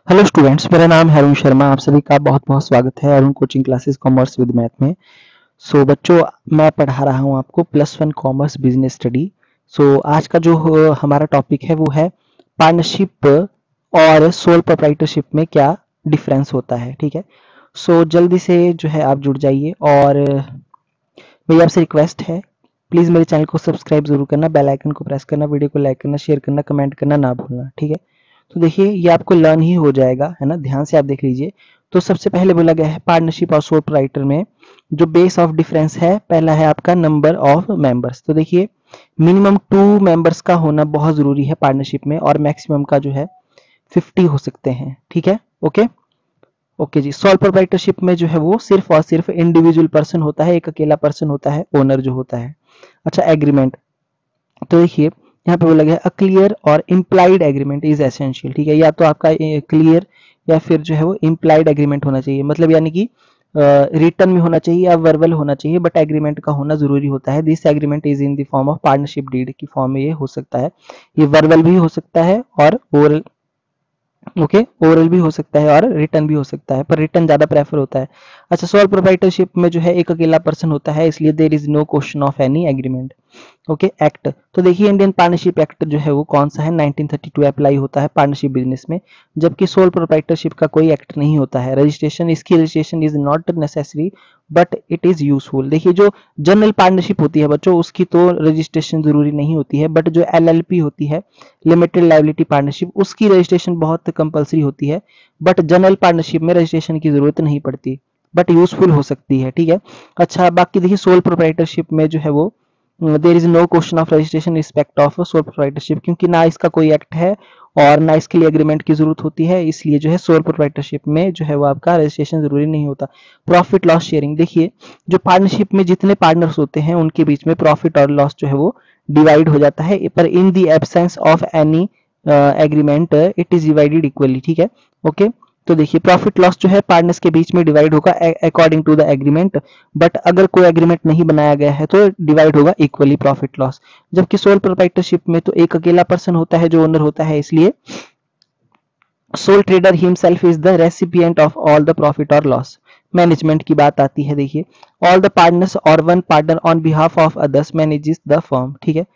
Hello students, मेरा नाम है अरुण शर्मा। आप सभी का बहुत बहुत स्वागत है Arun coaching classes commerce with math में। बच्चों, मैं पढ़ा रहा हूं आपको +1 कॉमर्स बिजनेस स्टडी। आज का जो हमारा टॉपिक है वो है पार्टनरशिप और सोल प्रोप्राइटरशिप में क्या डिफरेंस होता है। ठीक है, जल्दी से जो है आप जुड़ जाइए और मेरी आपसे रिक्वेस्ट है, प्लीज़ मेरे चैनल को सब्सक्राइब जरूर करना, बेल आइकन को प्रेस करना, वीडियो को लाइक करना, शेयर करना, कमेंट करना ना भूलना। ठीक है, तो देखिए ये आपको लर्न ही हो जाएगा, है ना। ध्यान से आप देख लीजिए। तो सबसे पहले बोला गया है पार्टनरशिप और सोल प्रोप्राइटर में जो बेस ऑफ डिफरेंस है, पहला है आपका नंबर ऑफ मेंबर्स। तो देखिए मिनिमम 2 मेंबर्स का होना बहुत जरूरी है पार्टनरशिप में, और मैक्सिमम का जो है 50 हो सकते हैं। ठीक है, ओके ओके जी। सोल प्रोप्राइटरशिप में जो है वो सिर्फ और सिर्फ इंडिविजुअल पर्सन होता है, एक अकेला पर्सन होता है, ओनर जो होता है। अच्छा, एग्रीमेंट। तो देखिए यहाँ पे बोला गया अ क्लियर और इम्प्लाइड एग्रीमेंट इज एसेंशियल। ठीक है, या तो आपका क्लियर या फिर जो है वो इम्प्लाइड एग्रीमेंट होना चाहिए, मतलब यानी कि रिटर्न में होना चाहिए या वर्बल होना चाहिए, बट एग्रीमेंट का होना जरूरी होता है। This agreement is in the form of partnership deed की फॉर्म में ये हो सकता है। ये वर्बल भी हो सकता है और ओरल, ओके, ओरल भी हो सकता है और रिटर्न भी हो सकता है, पर रिटर्न ज्यादा प्रेफर होता है। अच्छा, सोल प्रोप्राइटरशिप में जो है एक अकेला पर्सन होता है, इसलिए there is no question of any agreement. Okay, act. तो देखिए इंडियन पार्टनरशिप एक्ट जो है वो कौन सा है, 1932 अप्लाई होता है पार्टनरशिप बिजनेस में, जबकि सोल प्रोप्राइटरशिप का कोई एक्ट नहीं होता है। रजिस्ट्रेशन, इसकी registration is not necessary but it is useful. देखिए जो जनरल पार्टनरशिप होती है बच्चों, उसकी तो रजिस्ट्रेशन जरूरी नहीं होती है, बट जो एलएलपी होती है, लिमिटेड लायबिलिटी पार्टनरशिप, उसकी रजिस्ट्रेशन बहुत कंपलसरी होती है। बट जनरल पार्टनरशिप में रजिस्ट्रेशन की जरूरत नहीं पड़ती, बट यूजफुल हो सकती है। ठीक है, अच्छा बाकी देखिए सोल प्रोप्राइटरशिप में जो है वो there is no question of registration respect of sole proprietorship, क्योंकि ना इसका कोई एक्ट है और ना इसके लिए एग्रीमेंट की जरूरत होती है, इसलिए जो है सोल प्रोप्राइटरशिप में जो है वो आपका रजिस्ट्रेशन जरूरी नहीं होता। प्रॉफिट लॉस शेयरिंग, देखिए जो पार्टनरशिप में जितने पार्टनर्स होते हैं उनके बीच में प्रॉफिट और लॉस जो है वो डिवाइड हो जाता है, पर in the absence of any agreement it is divided equally. ठीक है, ओके। तो देखिए प्रॉफिट लॉस जो है पार्टनर्स के बीच में डिवाइड होगा according to the agreement, but अगर कोई एग्रीमेंट नहीं बनाया गया है तो डिवाइड होगा इक्वली प्रॉफिट लॉस। जबकि सोल प्रोप्राइटरशिप में तो एक अकेला पर्सन होता है जो ओनर होता है, इसलिए soul trader himself is the recipient of all the profit और लॉस। मैनेजमेंट की बात आती है, देखिए ऑल द पार्टनर्स और one partner on behalf of others manages the firm. ठीक है,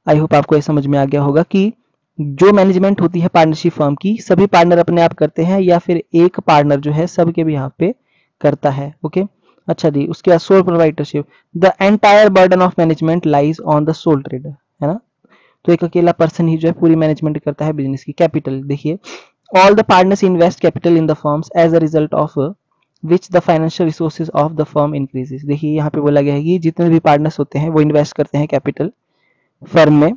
आई होप आपको ये समझ में आ गया होगा कि जो मैनेजमेंट होती है पार्टनरशिप फर्म की, सभी पार्टनर अपने आप करते हैं या फिर एक पार्टनर जो है सबके भी यहाँ पे करता है। ओके, अच्छा जी। उसके बाद sole proprietorship, the entire burden of management lies on the soul trader, है ना। तो एक अकेला पर्सन ही जो है पूरी मैनेजमेंट करता है बिजनेस की। कैपिटल, देखिए all the partners invest capital in the firms as a result of which the financial resources of the firm increases. देखिए यहाँ पे बोला गया है कि जितने भी पार्टनर्स होते हैं वो इन्वेस्ट करते हैं कैपिटल फर्म में,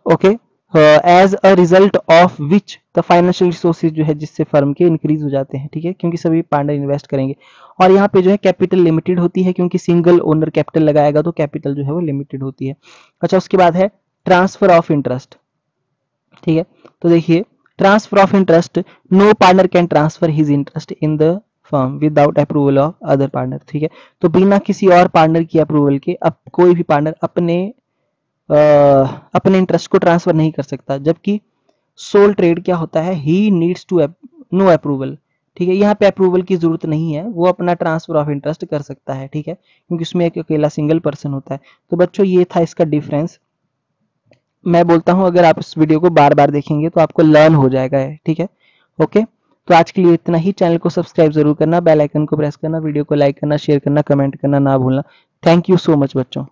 okay, as a result of which the financial resources जो है जिससे फर्म के इंक्रीज हो जाते हैं। ठीक है, क्योंकि सभी पार्टनर इन्वेस्ट करेंगे, और यहाँ पे जो है कैपिटल लिमिटेड होती है, क्योंकि सिंगल ओनर कैपिटल लगाएगा तो कैपिटल जो है वो लिमिटेड होती है। अच्छा, उसके बाद है ट्रांसफर ऑफ इंटरेस्ट। ठीक है, तो देखिए transfer of interest, no partner can transfer his interest in the firm without approval of other partner. ठीक है, तो बिना किसी और पार्टनर की अप्रूवल के अब कोई भी पार्टनर अपने इंटरेस्ट को ट्रांसफर नहीं कर सकता। जबकि सोल ट्रेड क्या होता है, he needs to know approval. ठीक है, यहाँ पे अप्रूवल की जरूरत नहीं है, वो अपना ट्रांसफर ऑफ इंटरेस्ट कर सकता है। ठीक है, क्योंकि उसमें एक अकेला सिंगल पर्सन होता है। तो बच्चों ये था इसका डिफरेंस। मैं बोलता हूँ अगर आप इस वीडियो को बार बार देखेंगे तो आपको लर्न हो जाएगा है। ठीक है, ओके। तो आज के लिए इतना ही। चैनल को सब्सक्राइब जरूर करना, बेल आइकन को प्रेस करना, वीडियो को लाइक करना, शेयर करना, कमेंट करना ना भूलना। थैंक यू सो मच बच्चों।